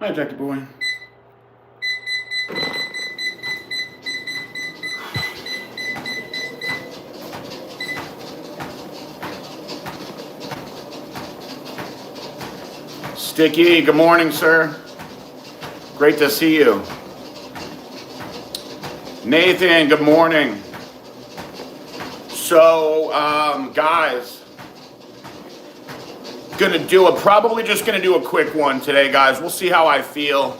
Hi, Jackie boy. Sticky, good morning, sir. Great to see you. Nathan, good morning. So, guys, probably just gonna do a quick one today, guys. We'll see how I feel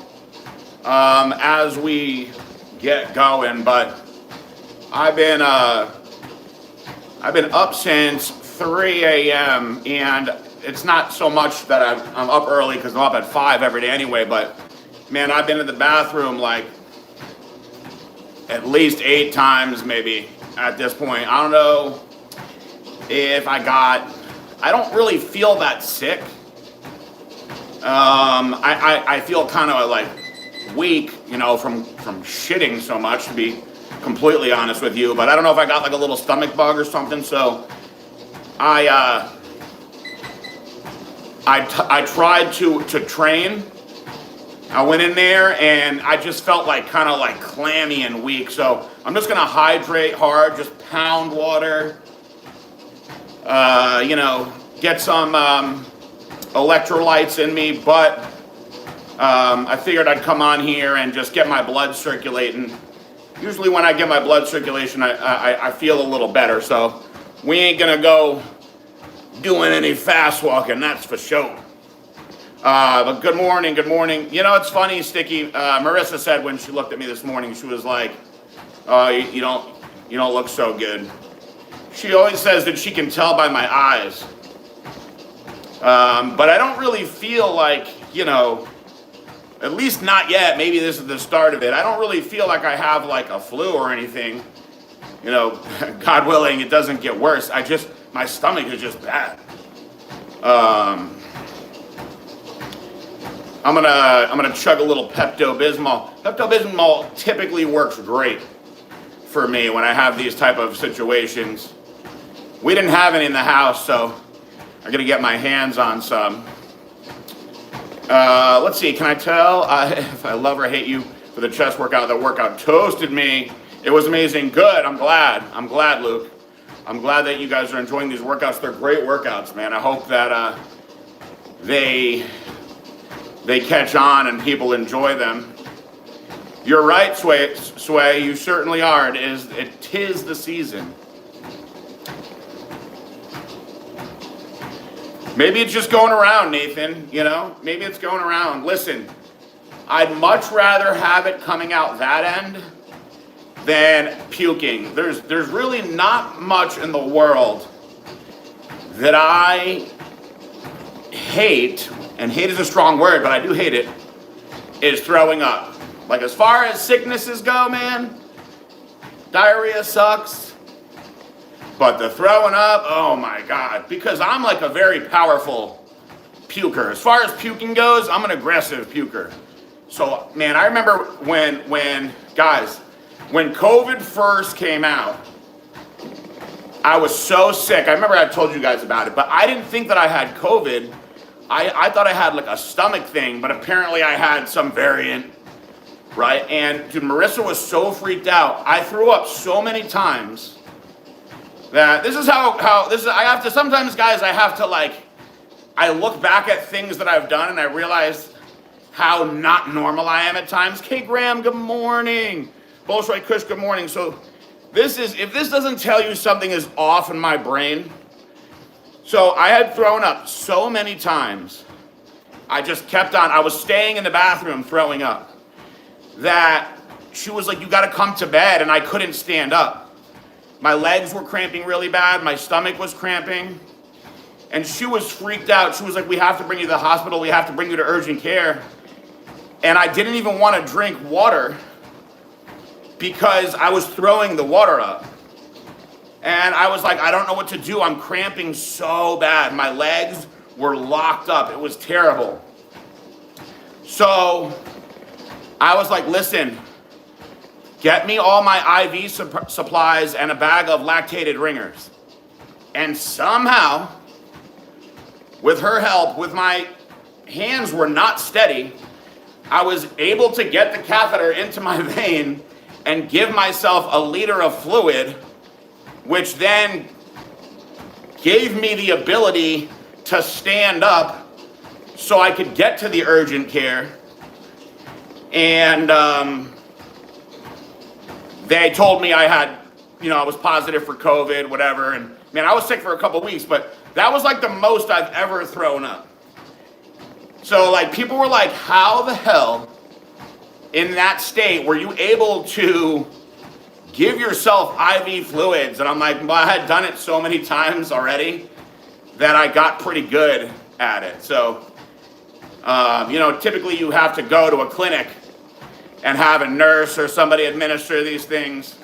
as we get going. But I've been up since 3 a.m. and it's not so much that I'm up early because I'm up at 5 every day anyway. But man, I've been in the bathroom like at least 8 times maybe at this point. I don't know if I don't really feel that sick. I feel kind of like weak, from shitting so much, to be completely honest with you. But I don't know if I got like a little stomach bug or something. So I tried to train. I went in there and I just felt like kind of like clammy and weak. So I'm just gonna hydrate hard, just pound water. Get some electrolytes in me, but I figured I'd come on here and just get my blood circulating. Usually when I get my blood circulation, I feel a little better. So we ain't gonna go doing any fast walking, that's for sure. But good morning. It's funny, Sticky. Marissa said when she looked at me this morning, she was like, "Oh, you don't look so good." She always says that she can tell by my eyes. But I don't really feel like, at least not yet. Maybe this is the start of it. I don't really feel like I have like a flu or anything. God willing, it doesn't get worse. My stomach is just bad. I'm gonna chug a little Pepto-Bismol. Pepto-Bismol typically works great for me when I have these type of situations. We didn't have any in the house, so I'm gonna get my hands on some. Let's see, can I tell if I love or hate you for the chest workout? That workout toasted me. It was amazing. Good, I'm glad, Luke. I'm glad that you guys are enjoying these workouts. They're great workouts, man. I hope that they catch on and people enjoy them. You're right, Sway. You certainly are. It is the season. Maybe it's just going around, Nathan. Maybe it's going around. Listen, I'd much rather have it coming out that end than puking. There's really not much in the world that I hate, and hate is a strong word, but I do hate it, is throwing up. Like, as far as sicknesses go, man, diarrhea sucks. But the throwing up, oh my God, because I'm like a very powerful puker. As far as puking goes, I'm an aggressive puker. So, man, I remember when COVID first came out, I was so sick. I remember I told you guys about it, but I didn't think that I had COVID. I thought I had like a stomach thing, but apparently I had some variant, right? And dude, Marissa was so freaked out. I threw up so many times that this is how this is. I have to, sometimes, guys, I look back at things that I've done and I realize how not normal I am at times. Kay Graham, good morning. Bolshoi Kush, good morning. So if this doesn't tell you something is off in my brain. So I had thrown up so many times. I just kept on. I was staying in the bathroom throwing up. That she was like, "You got to come to bed," and I couldn't stand up. My legs were cramping really bad. My stomach was cramping. And she was freaked out. She was like, "We have to bring you to the hospital. We have to bring you to urgent care." And I didn't even want to drink water because I was throwing the water up. And I was like, I don't know what to do. I'm cramping so bad. My legs were locked up. It was terrible. So I was like, listen, get me all my IV supplies and a bag of lactated ringers. And somehow, with her help, with my hands were not steady, I was able to get the catheter into my vein and give myself a liter of fluid, which then gave me the ability to stand up so I could get to the urgent care. And they told me I had, I was positive for COVID, whatever. And man, I was sick for a couple weeks, but that was like the most I've ever thrown up. So like people were like, how the hell in that state were you able to give yourself IV fluids? And I'm like, well, I had done it so many times already that I got pretty good at it. So, typically you have to go to a clinic and have a nurse or somebody administer these things.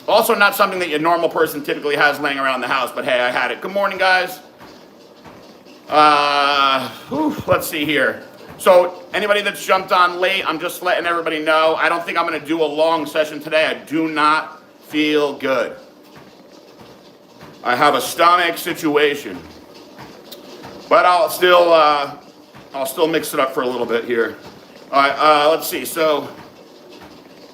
Also not something that your normal person typically has laying around the house, but hey, I had it. Good morning, guys. Let's see here. So anybody that's jumped on late, I'm just letting everybody know, I don't think I'm going to do a long session today. I do not feel good. I have a stomach situation. But I'll still mix it up for a little bit here. All right, let's see. So,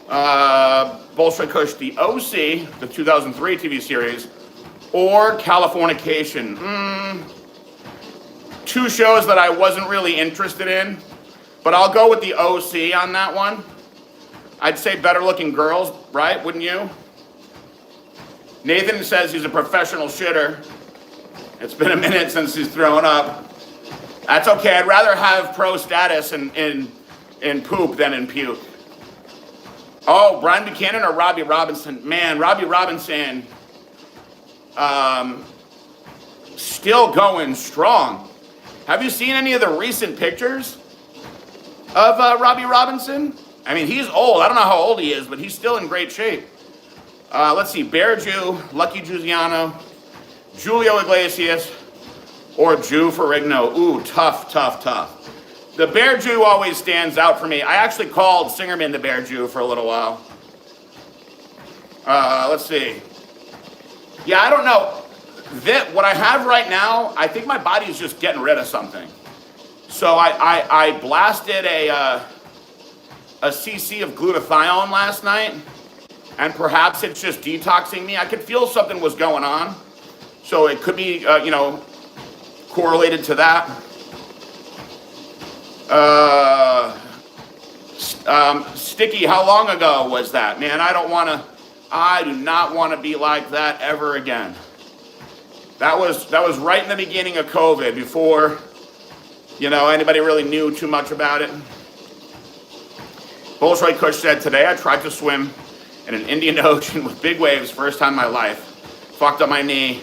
Bolshoi Kush, the OC, the 2003 TV series, or Californication. Two shows that I wasn't really interested in, but I'll go with the OC on that one. I'd say Better Looking Girls, right? Wouldn't you? Nathan says he's a professional shitter. It's been a minute since he's thrown up. That's okay. I'd rather have pro status in poop than in puke. Oh, Brian Buchanan or Robbie Robinson? Man, Robbie Robinson, still going strong. Have you seen any of the recent pictures of Robbie Robinson? I mean, he's old. I don't know how old he is, but he's still in great shape. Let's see, Bear Jew, Lucky Giuliano, Julio Iglesias, or Jew Ferrigno. Ooh, tough. The Bear Jew always stands out for me. I actually called Singerman the Bear Jew for a little while. Let's see. Yeah, I don't know. What I have right now, I think my body's just getting rid of something. So I blasted a cc of glutathione last night, and perhaps it's just detoxing me. I could feel something was going on, so it could be correlated to that. Sticky, how long ago was that? Man, I do not want to be like that ever again. That was right in the beginning of COVID, before, anybody really knew too much about it. Bolshoi Kush said, today I tried to swim in an Indian Ocean with big waves, first time in my life. Fucked up my knee.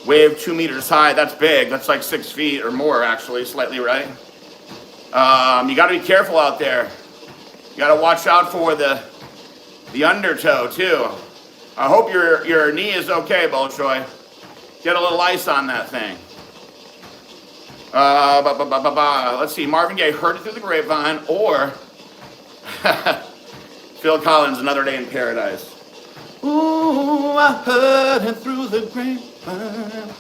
Wave 2 meters high, that's big. That's like 6 feet or more, actually, slightly, right? You got to be careful out there. You got to watch out for the undertow, too. I hope your knee is okay, Bolshoi. Get a little ice on that thing. Let's see. Marvin Gaye, Heard It Through the Grapevine, or Phil Collins, Another Day in Paradise. Ooh, I heard it through the grapevine.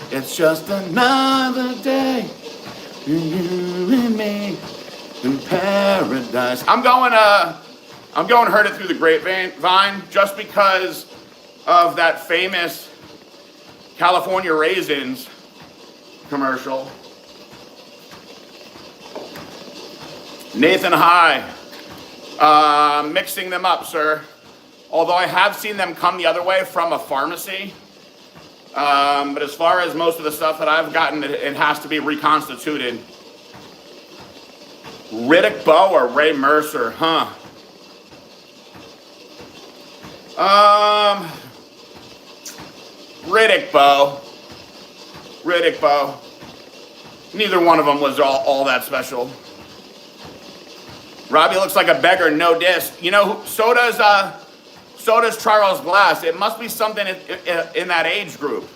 It's just another day, you and me in paradise. I'm going Heard It Through the Grapevine just because of that famous California Raisins commercial. Nathan, hi. Mixing them up, sir. Although I have seen them come the other way from a pharmacy. But as far as most of the stuff that I've gotten, it has to be reconstituted. Riddick Bowe or Ray Mercer, huh? Riddick Bowe. Neither one of them was all that special. Robbie looks like a beggar, no diss. So does Charles Glass. It must be something in that age group.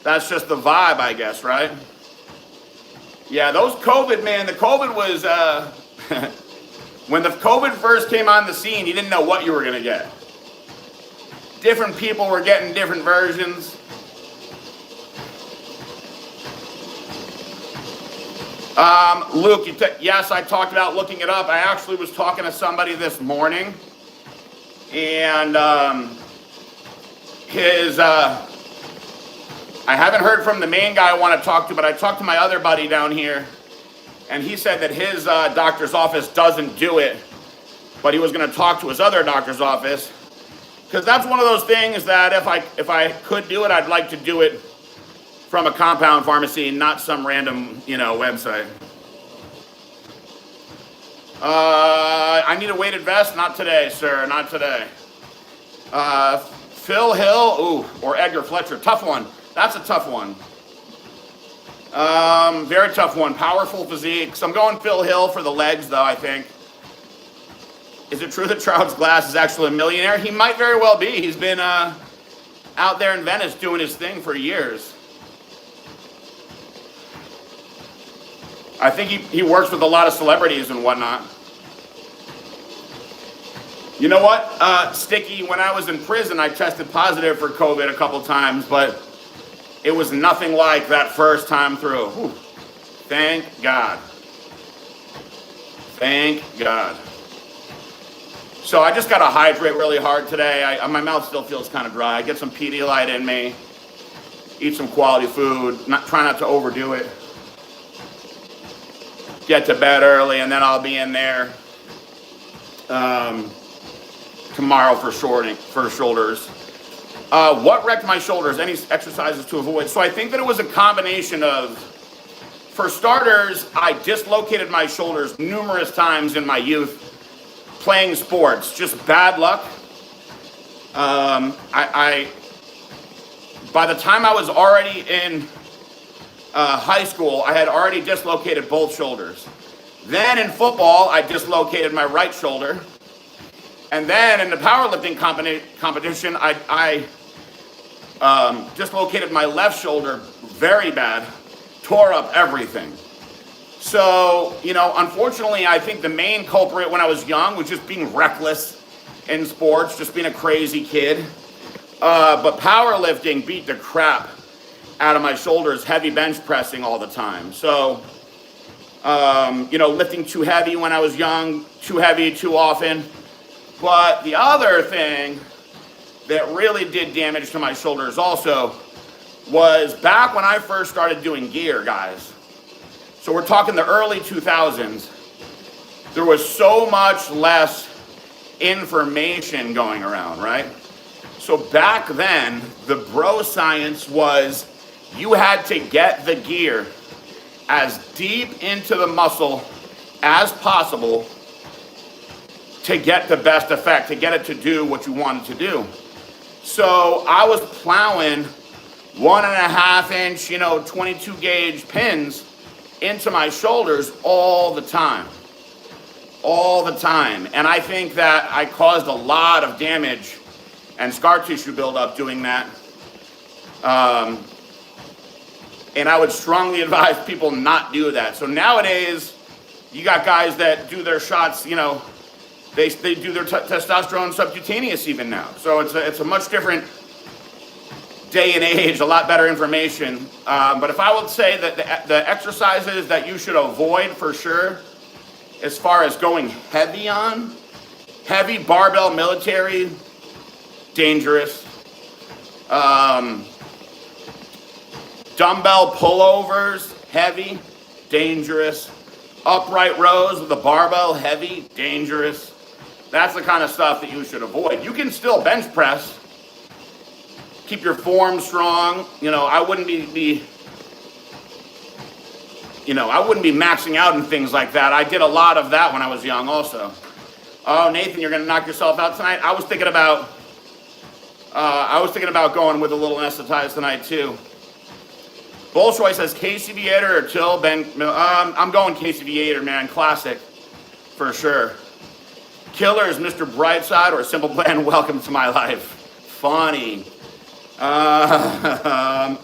That's just the vibe, I guess, right? Yeah, those COVID, man, the COVID was, when the COVID first came on the scene, you didn't know what you were going to get. Different people were getting different versions. Luke, yes, I talked about looking it up. I actually was talking to somebody this morning, and I haven't heard from the main guy I want to talk to, but I talked to my other buddy down here, and he said that his doctor's office doesn't do it, but he was going to talk to his other doctor's office, because that's one of those things that if I could do it, I'd like to do it from a compound pharmacy, not some random, website. I need a weighted vest. Not today, sir. Not today. Phil Hill, or Edgar Fletcher. Tough one. That's a tough one. Very tough one. Powerful physique. So I'm going Phil Hill for the legs, though, I think. Is it true that Charles Glass is actually a millionaire? He might very well be. He's been out there in Venice doing his thing for years. I think he works with a lot of celebrities and whatnot. You know what, Sticky, when I was in prison, I tested positive for COVID a couple times, but it was nothing like that first time through. Whew. Thank God. Thank God. So I just got to hydrate really hard today. My mouth still feels kind of dry. I get some Pedialyte in me, eat some quality food, try not to overdo it. Get to bed early, and then I'll be in there tomorrow for shoulders. What wrecked my shoulders? Any exercises to avoid? So I think that it was a combination of, for starters, I dislocated my shoulders numerous times in my youth playing sports. Just bad luck. By the time I was already in high school, I had already dislocated both shoulders. Then in football, I dislocated my right shoulder. And then in the powerlifting competition, I dislocated my left shoulder very bad, tore up everything. So, unfortunately, I think the main culprit when I was young was just being reckless in sports, just being a crazy kid. But powerlifting beat the crap out of my shoulders, heavy bench pressing all the time. So, lifting too heavy when I was young, too heavy too often. But the other thing that really did damage to my shoulders also was back when I first started doing gear, guys. So we're talking the early 2000s. There was so much less information going around, right? So back then, the bro science was you had to get the gear as deep into the muscle as possible to get the best effect, to get it to do what you wanted to do. So I was plowing 1.5 inch, 22 gauge pins into my shoulders all the time. And I think that I caused a lot of damage and scar tissue buildup doing that. And I would strongly advise people not do that. So nowadays, you got guys that do their shots, they do their testosterone subcutaneous even now. So it's a much different day and age, a lot better information. But if I would say that the exercises that you should avoid for sure, as far as going heavy barbell military, dangerous. Dumbbell pullovers, heavy, dangerous. Upright rows with a barbell, heavy, dangerous. That's the kind of stuff that you should avoid. You can still bench press. Keep your form strong. I wouldn't be maxing out and things like that. I did a lot of that when I was young also. Oh, Nathan, you're gonna knock yourself out tonight? I was thinking about going with a little anesthetized tonight too. Bolshoi says Casey Viator or Till Ben. I'm going Casey Viator, man. Classic, for sure. Killers, Mr. Brightside or Simple Plan. Welcome to my life. Funny. Cause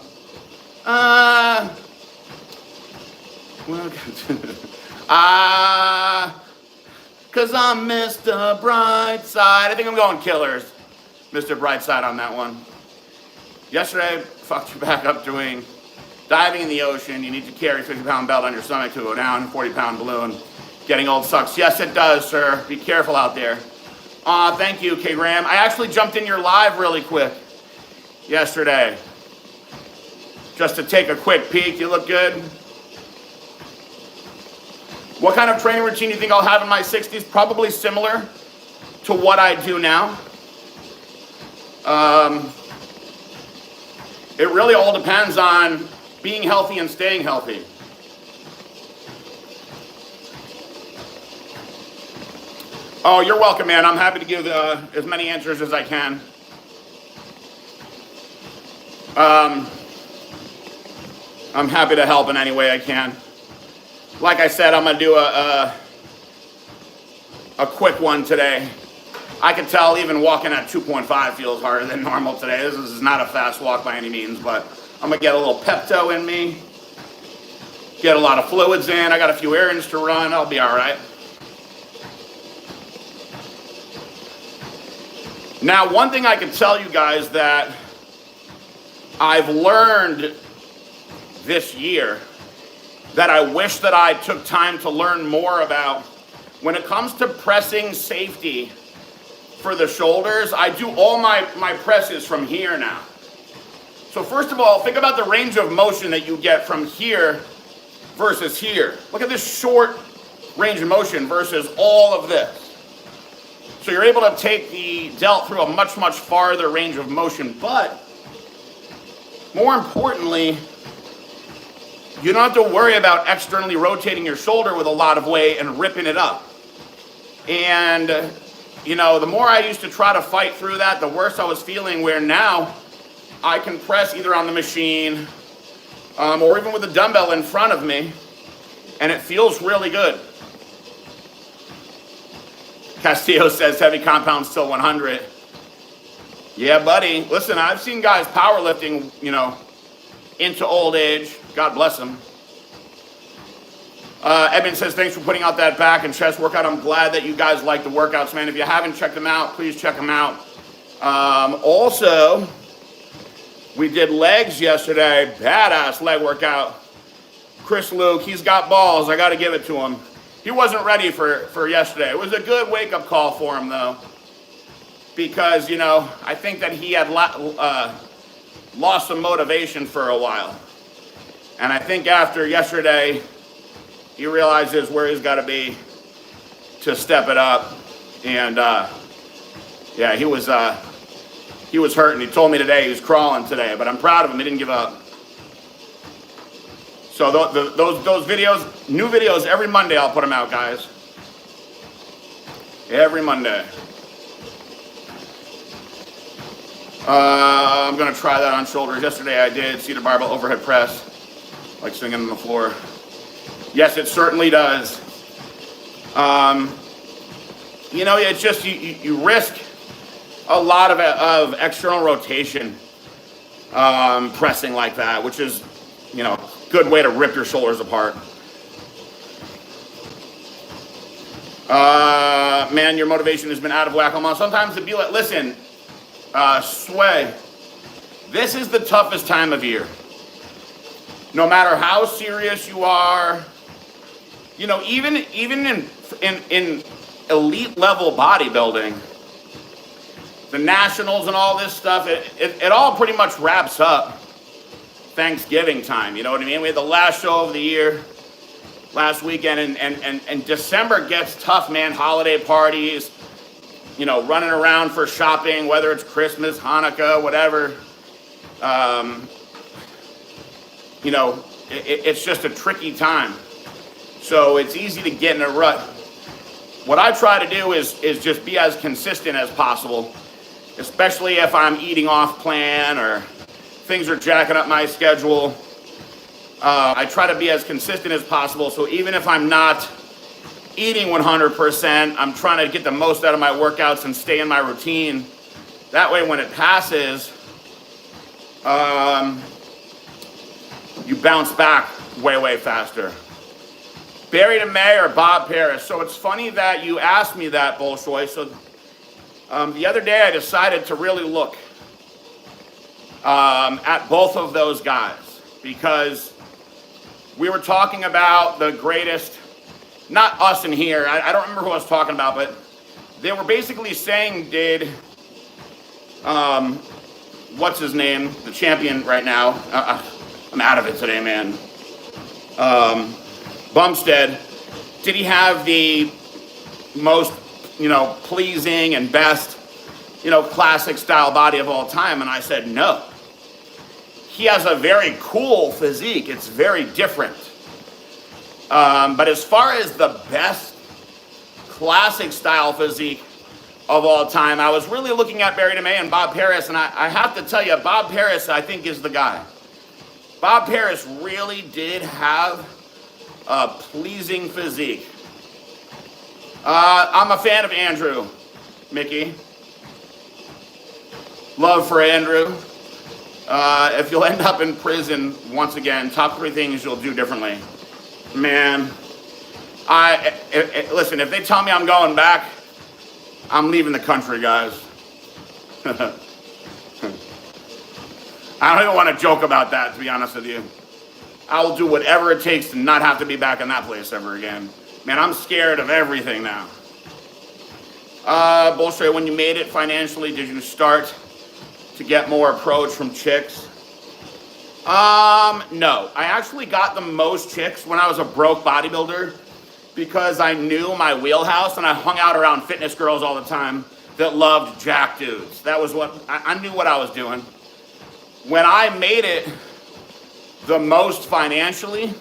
I'm Mr. Brightside. I think I'm going Killers, Mr. Brightside on that one. Yesterday, fucked you back up doing Diving in the ocean, you need to carry a 50-pound belt on your stomach to go down, 40-pound balloon. Getting old sucks. Yes, it does, sir. Be careful out there. Thank you, K. Graham. I actually jumped in your live really quick yesterday. Just to take a quick peek. You look good. What kind of training routine do you think I'll have in my 60s? Probably similar to what I do now. It really all depends on being healthy and staying healthy. Oh, you're welcome, man. I'm happy to give as many answers as I can. I'm happy to help in any way I can. Like I said, I'm gonna do a quick one today. I can tell even walking at 2.5 feels harder than normal today. This is not a fast walk by any means, but I'm gonna get a little Pepto in me, get a lot of fluids in. I got a few errands to run. I'll be all right. Now, one thing I can tell you guys that I've learned this year that I wish that I took time to learn more about, when it comes to pressing safety for the shoulders, I do all my presses from here now. So first of all, think about the range of motion that you get from here versus here. Look at this short range of motion versus all of this. So you're able to take the delt through a much, much farther range of motion, but more importantly, you don't have to worry about externally rotating your shoulder with a lot of weight and ripping it up. And, you know, the more I used to try to fight through that, the worse I was feeling, where now I can press either on the machine or even with a dumbbell in front of me, and it feels really good. Castillo says heavy compounds till 100. Yeah, buddy. Listen, I've seen guys powerlifting, you know, into old age. God bless them. Edmund says, thanks for putting out that back and chest workout. I'm glad that you guys like the workouts, man. If you haven't checked them out, please check them out. Also, we did legs yesterday. Badass leg workout. Chris Luke, he's got balls. I got to give it to him. He wasn't ready for yesterday. It was a good wake-up call for him, though. Because, you know, I think that he had lost some motivation for a while. And I think after yesterday, he realizes where he's got to be to step it up. And, yeah, he was hurting. He told me today he was crawling today, but I'm proud of him. He didn't give up. So those videos, new videos every Monday, I'll put them out, guys. Every Monday. I'm going to try that on shoulders. Yesterday I did seated barbell overhead press, like swinging on the floor. Yes, it certainly does. You know, it's just you risk a lot of external rotation pressing like that, which is, you know, good way to rip your shoulders apart. Man, your motivation has been out of whack all month. Sometimes it'd be like, listen, Sway, this is the toughest time of year. No matter how serious you are, you know, even in elite level bodybuilding, the nationals and all this stuff, it all pretty much wraps up Thanksgiving time, you know what I mean? We had the last show of the year last weekend, and December gets tough, man. Holiday parties, you know, running around for shopping, whether it's Christmas, Hanukkah, whatever. You know, it's just a tricky time. So it's easy to get in a rut. What I try to do is just be as consistent as possible, especially if I'm eating off plan or things are jacking up my schedule. I try to be as consistent as possible. So even if I'm not eating 100%, I'm trying to get the most out of my workouts and stay in my routine. That way, when it passes, you bounce back way, way faster. Barry to May or Bob Paris. So it's funny that you asked me that, Bolshoi. So the other day I decided to really look at both of those guys. because we were talking about the greatest, not us in here, I don't remember who I was talking about, but they were basically saying, what's his name, the champion right now, I'm out of it today, man, Bumstead, did he have the most, pleasing and best, classic style body of all time? And I said, no. He has a very cool physique. It's very different. But as far as the best classic style physique of all time, I was really looking at Barry DeMay and Bob Paris, and I have to tell you, Bob Paris, I think, is the guy. Bob Paris really did have a pleasing physique. I'm a fan of Andrew, Mickey. Love for Andrew. If you'll end up in prison once again, top 3 things you'll do differently. Man, listen, if they tell me I'm going back, I'm leaving the country, guys. I don't even want to joke about that, to be honest with you. I will do whatever it takes to not have to be back in that place ever again. Man, I'm scared of everything now. Bullshit, when you made it financially, did you start to get more approach from chicks? No. I actually got the most chicks when I was a broke bodybuilder because I knew my wheelhouse and I hung out around fitness girls all the time that loved jack dudes. That was what, I knew what I was doing. When I made it the most financially,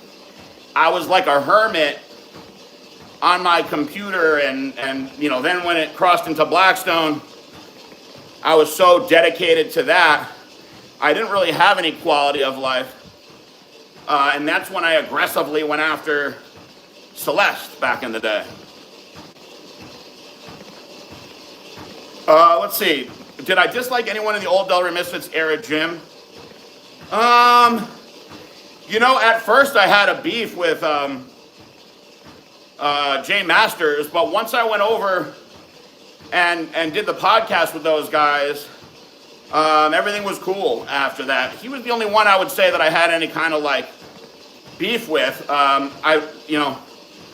I was like a hermit on my computer, and then when it crossed into Blackstone, I was so dedicated to that, I didn't really have any quality of life. And that's when I aggressively went after Celeste back in the day. Let's see. Did I dislike anyone in the old Delray Misfits era gym? At first I had a beef with Jay Masters, but once I went over and did the podcast with those guys, everything was cool after that. He was the only one I would say that I had any kind of beef with.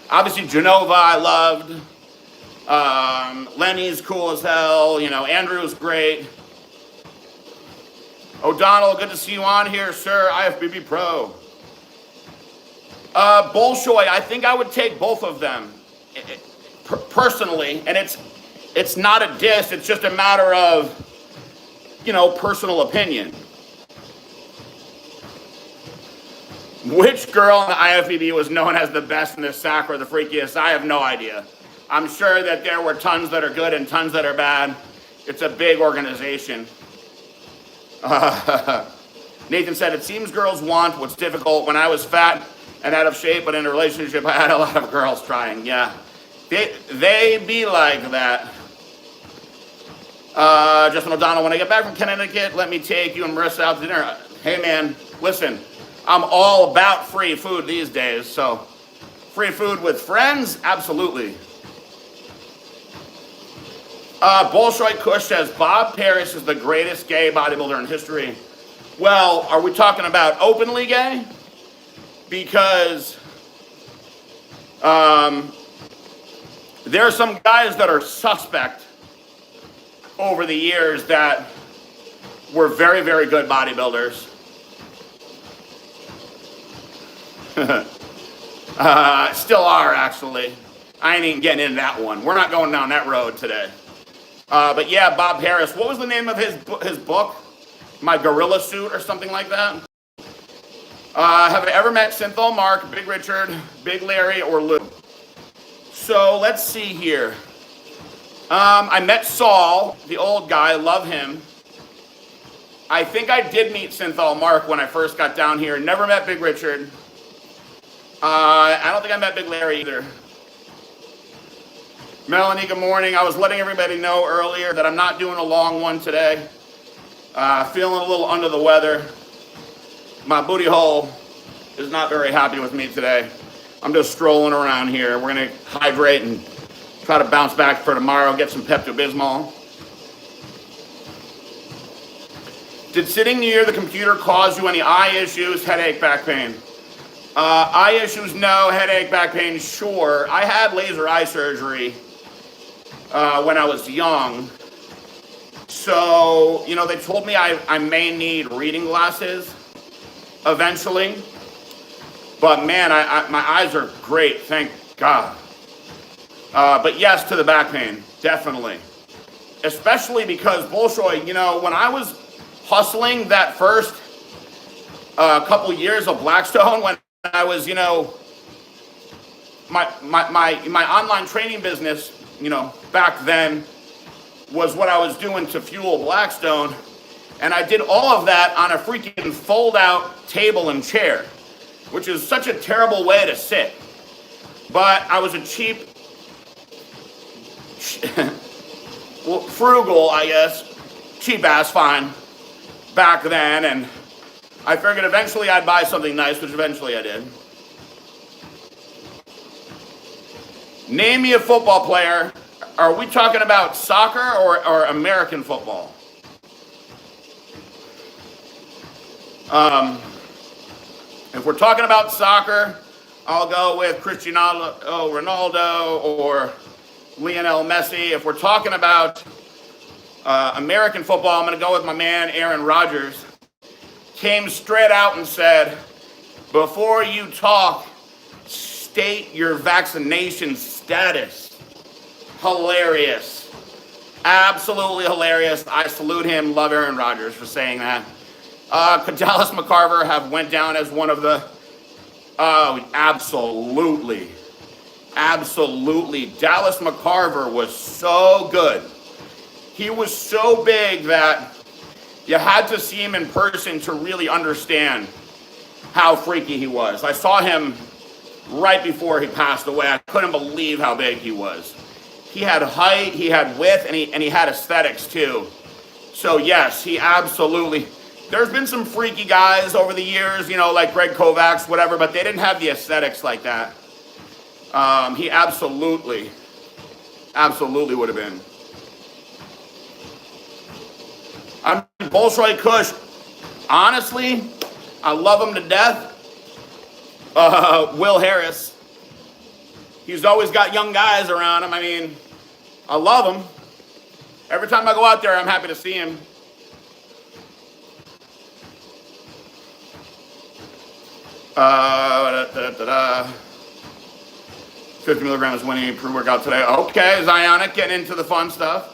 Obviously Genova I loved. Lenny's cool as hell. Andrew's great. O'Donnell, good to see you on here, sir. IFBB Pro. Bolshoi, I think I would take both of them personally, and it's not a diss, it's just a matter of, personal opinion. Which girl in the IFBB was known as the best in the sack or the freakiest? I have no idea. I'm sure that there were tons that are good and tons that are bad. It's a big organization. Nathan said, it seems girls want what's difficult. When I was fat and out of shape, but in a relationship, I had a lot of girls trying. Yeah, they be like that. Justin O'Donnell, when I get back from Connecticut, let me take you and Marissa out to dinner. Hey man, listen, I'm all about free food these days, so free food with friends, absolutely. Bolshoi Kush says, Bob Paris is the greatest gay bodybuilder in history. Well, are we talking about openly gay? Because there are some guys that are suspect over the years that were very, very good bodybuilders. Still are, actually. I ain't even getting into that one. We're not going down that road today. But yeah, Bob Harris. What was the name of his book? My Gorilla Suit or something like that? Have I ever met Synthol, Mark, Big Richard, Big Larry, or Lou? So let's see here. I met Saul, the old guy. Love him. I think I did meet Synthol Mark when I first got down here. Never met Big Richard. I don't think I met Big Larry either. Melanie, good morning. I was letting everybody know earlier that I'm not doing a long one today. Feeling a little under the weather. My booty hole is not very happy with me today. I'm just strolling around here. We're going to hydrate and try to bounce back for tomorrow, get some Pepto-Bismol. Did sitting near the computer cause you any eye issues, headache, back pain? Eye issues, no. Headache, back pain, sure. I had laser eye surgery when I was young. So, you know, they told me I may need reading glasses eventually. But man, my eyes are great, thank God. But yes to the back pain, definitely. Especially because Bolshoi, you know, when I was hustling that first couple years of Blackstone, when I was, you know, my online training business, you know, back then was what I was doing to fuel Blackstone. And I did all of that on a freaking fold-out table and chair, which is such a terrible way to sit. But I was a cheap, well, frugal, I guess, cheap ass, fine, back then, and I figured eventually I'd buy something nice, which eventually I did. Name me a football player. Are we talking about soccer or American football? If we're talking about soccer, I'll go with Cristiano Ronaldo or Lionel Messi. If we're talking about American football, I'm going to go with my man Aaron Rodgers. Came straight out and said, before you talk, state your vaccination status. Hilarious. Absolutely hilarious. I salute him. Love Aaron Rodgers for saying that. Could Dallas McCarver have went down as one of the... Oh, absolutely. Absolutely. Dallas McCarver was so good. He was so big that you had to see him in person to really understand how freaky he was. I saw him right before he passed away. I couldn't believe how big he was. He had height, he had width, and he had aesthetics too. So yes, he absolutely... There's been some freaky guys over the years, you know, like Greg Kovacs, whatever, but they didn't have the aesthetics like that. He absolutely would have been. I'm Bolshoi Kush. Honestly, I love him to death. Will Harris. He's always got young guys around him. I mean, I love him. Every time I go out there, I'm happy to see him. 50 milligrams winning pre-workout today. Okay, Zionic getting into the fun stuff.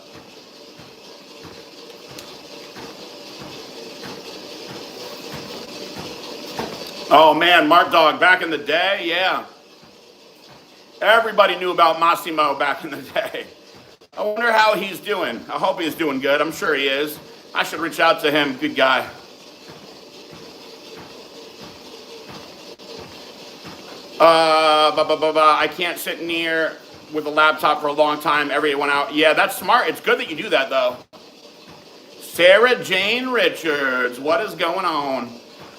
Oh man, Mark Dog, back in the day, yeah. Everybody knew about Massimo back in the day. I wonder how he's doing. I hope he's doing good. I'm sure he is. I should reach out to him. Good guy. I can't sit near with a laptop for a long time. Everyone out. Yeah, that's smart. It's good that you do that, though. Sarah Jane Richards. What is going on?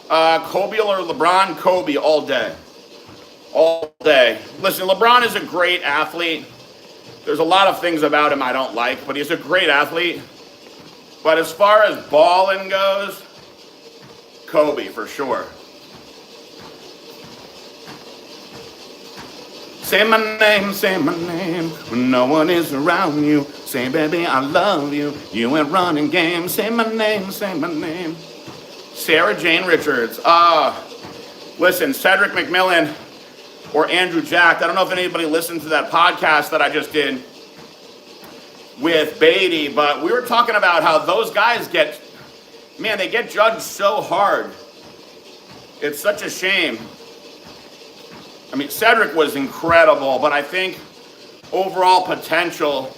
Kobe or LeBron? Kobe all day. All day. Listen, LeBron is a great athlete. There's a lot of things about him I don't like, but he's a great athlete. But as far as balling goes, Kobe for sure. Say my name when no one is around you. Say, baby, I love you. You ain't running game. Say my name. Sarah Jane Richards. Listen, Cedric McMillan or Andrew Jack. I don't know if anybody listened to that podcast that I just did with Beatty, but we were talking about how those guys they get judged so hard. It's such a shame. I mean, Cedric was incredible, but I think overall potential,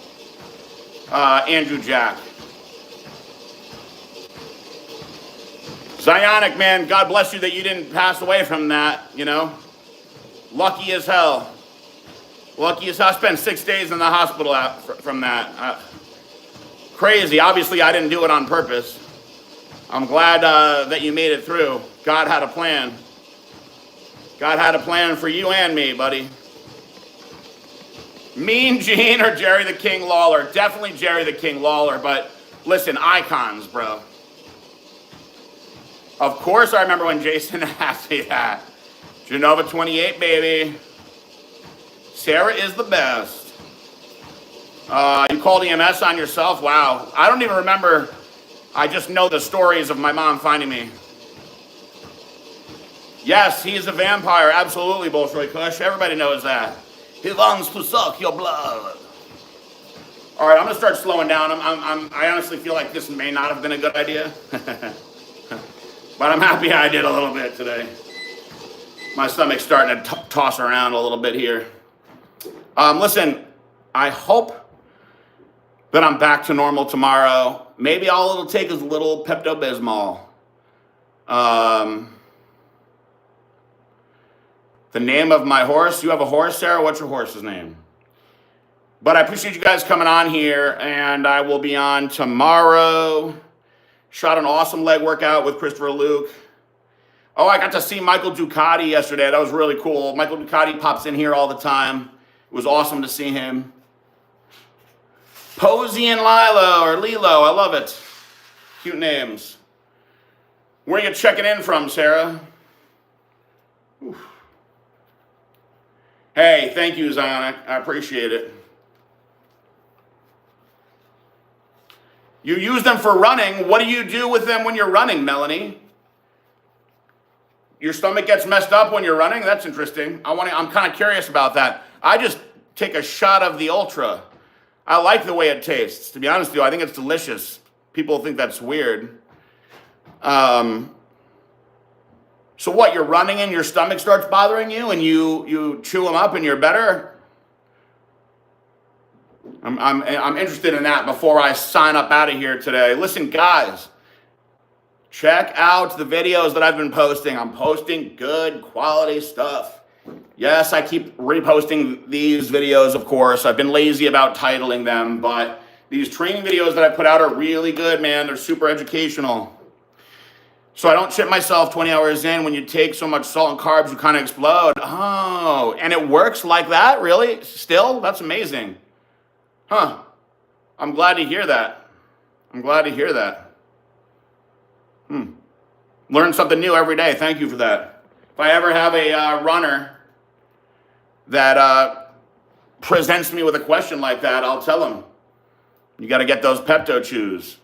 Andrew Jack. Zionic, man, God bless you that you didn't pass away from that, you know. Lucky as hell. Lucky as hell. I spent 6 days in the hospital from that. Crazy. Obviously, I didn't do it on purpose. I'm glad that you made it through. God had a plan. God had a plan for you and me, buddy. Mean Gene or Jerry the King Lawler? Definitely Jerry the King Lawler, but listen, icons, bro. Of course I remember when Jason asked me that. Genova 28, baby. Sarah is the best. You called EMS on yourself? Wow. I don't even remember. I just know the stories of my mom finding me. Yes, he is a vampire. Absolutely, Bolshoi Kush. Everybody knows that. He wants to suck your blood. All right, I'm gonna start slowing down. I honestly feel like this may not have been a good idea, but I'm happy I did a little bit today. My stomach's starting to toss around a little bit here. Listen, I hope that I'm back to normal tomorrow. Maybe all it'll take is a little Pepto-Bismol. The name of my horse. You have a horse, Sarah? What's your horse's name? But I appreciate you guys coming on here, and I will be on tomorrow. Shot an awesome leg workout with Christopher Luke. Oh, I got to see Michael Ducati yesterday. That was really cool. Michael Ducati pops in here all the time. It was awesome to see him. Posey and Lilo, I love it. Cute names. Where are you checking in from, Sarah? Oof. Hey, thank you, Zionic. I appreciate it. You use them for running. What do you do with them when you're running, Melanie? Your stomach gets messed up when you're running? That's interesting. I'm kind of curious about that. I just take a shot of the Ultra. I like the way it tastes. To be honest with you, I think it's delicious. People think that's weird. So what, you're running and your stomach starts bothering you and you chew them up and you're better? I'm interested in that before I sign up out of here today. Listen, guys, check out the videos that I've been posting. I'm posting good quality stuff. Yes, I keep reposting these videos, of course. I've been lazy about titling them, but these training videos that I put out are really good, man. They're super educational. So I don't shit myself 20 hours in. When you take so much salt and carbs, you kind of explode. Oh, and it works like that? Really? Still? That's amazing. Huh. I'm glad to hear that. Learn something new every day. Thank you for that. If I ever have a runner that presents me with a question like that, I'll tell them, you got to get those Pepto Chews.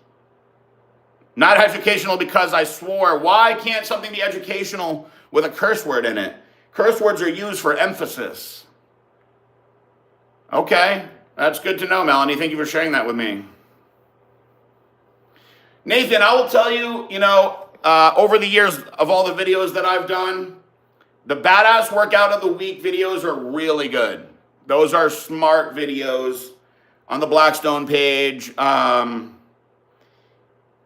Not educational because I swore. Why can't something be educational with a curse word in it? Curse words are used for emphasis. Okay, that's good to know, Melanie. Thank you for sharing that with me. Nathan, I will tell you, over the years of all the videos that I've done, the Badass Workout of the Week videos are really good. Those are smart videos on the Blackstone page.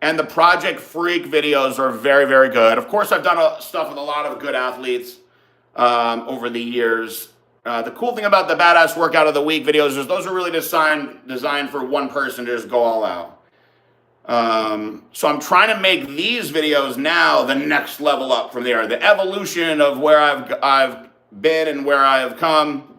And the Project Freak videos are very, very good. Of course, I've done stuff with a lot of good athletes over the years. The cool thing about the Badass Workout of the Week videos is those are really designed for one person to just go all out. So I'm trying to make these videos now the next level up from there. The evolution of where I've been and where I have come.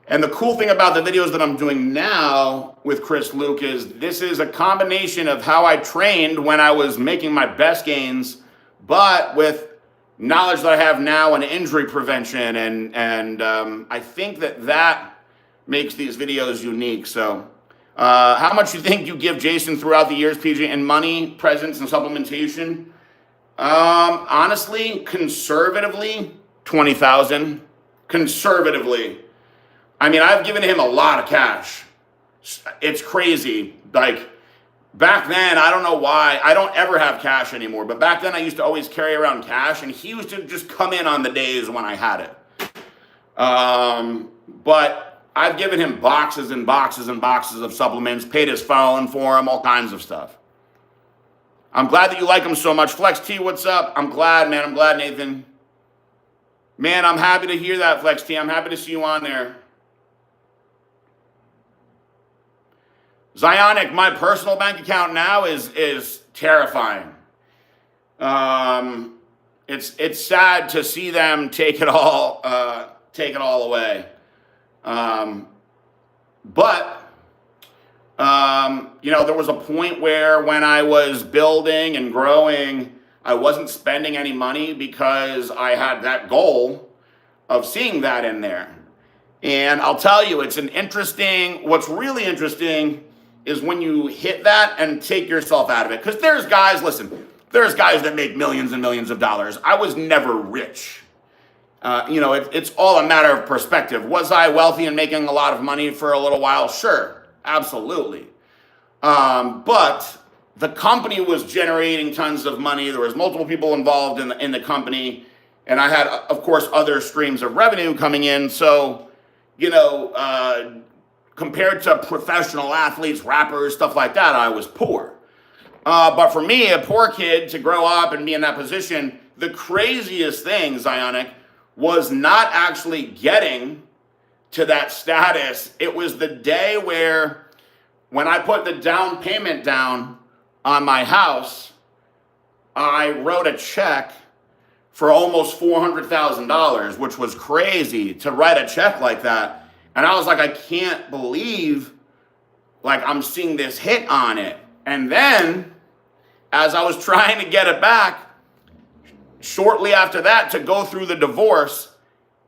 And the cool thing about the videos that I'm doing now with Chris Luke is this is a combination of how I trained when I was making my best gains, but with knowledge that I have now in injury prevention. And I think that makes these videos unique. So how much you think you give Jason throughout the years, PJ, in money, presents, and supplementation? Honestly, conservatively, $20,000. Conservatively. I mean, I've given him a lot of cash. It's crazy. Like, back then, I don't know why. I don't ever have cash anymore. But back then, I used to always carry around cash. And he used to just come in on the days when I had it. But I've given him boxes and boxes and boxes of supplements. Paid his phone for him. All kinds of stuff. I'm glad that you like him so much. Flex T, what's up? I'm glad, man. I'm glad, Nathan. Man, I'm happy to hear that, Flex T. I'm happy to see you on there. Zionic, my personal bank account now is terrifying. It's sad to see them take it all away. There was a point where when I was building and growing, I wasn't spending any money because I had that goal of seeing that in there. And I'll tell you, what's really interesting is when you hit that and take yourself out of it. Because there's guys that make millions and millions of dollars. I was never rich. It's all a matter of perspective. Was I wealthy and making a lot of money for a little while? Sure, absolutely. But the company was generating tons of money. There was multiple people involved in the company. And I had, of course, other streams of revenue coming in. So, compared to professional athletes, rappers, stuff like that, I was poor. But for me, a poor kid, to grow up and be in that position, the craziest thing, Zionic, was not actually getting to that status. It was the day when I put the down payment down on my house, I wrote a check for almost $400,000, which was crazy to write a check like that. And I was like, I can't believe I'm seeing this hit on it. And then as I was trying to get it back, shortly after that, to go through the divorce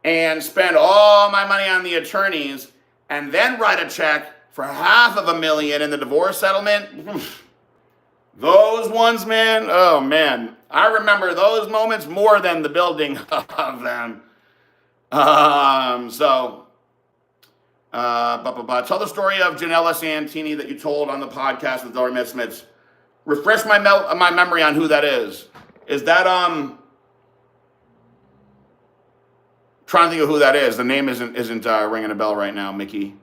and spend all my money on the attorneys and then write a check for $500,000 in the divorce settlement. Those ones, man, oh man. I remember those moments more than the building of them. Tell the story of Janella Santini that you told on the podcast with Dory Smith. Refresh my memory on who that is. Is that, trying to think of who that is. The name isn't ringing a bell right now, Mickey.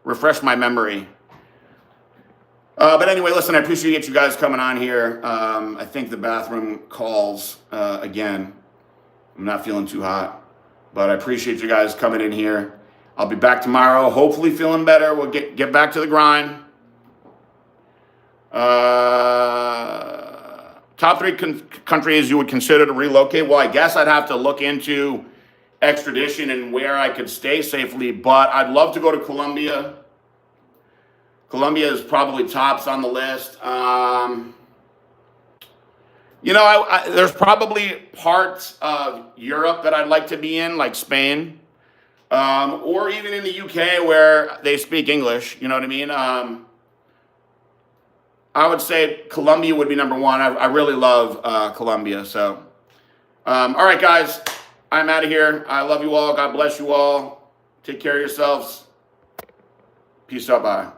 Refresh my memory. But anyway, listen, I appreciate you guys coming on here. I think the bathroom calls again. I'm not feeling too hot, but I appreciate you guys coming in here. I'll be back tomorrow, hopefully feeling better. We'll get back to the grind. Top 3 countries you would consider to relocate? Well, I guess I'd have to look into extradition and where I could stay safely, but I'd love to go to Colombia. Colombia is probably tops on the list. There's probably parts of Europe that I'd like to be in, like Spain, or even in the UK where they speak English. You know what I mean? I would say Colombia would be number 1. I really love Colombia. So, all right, guys, I'm out of here. I love you all. God bless you all. Take care of yourselves. Peace out. Bye.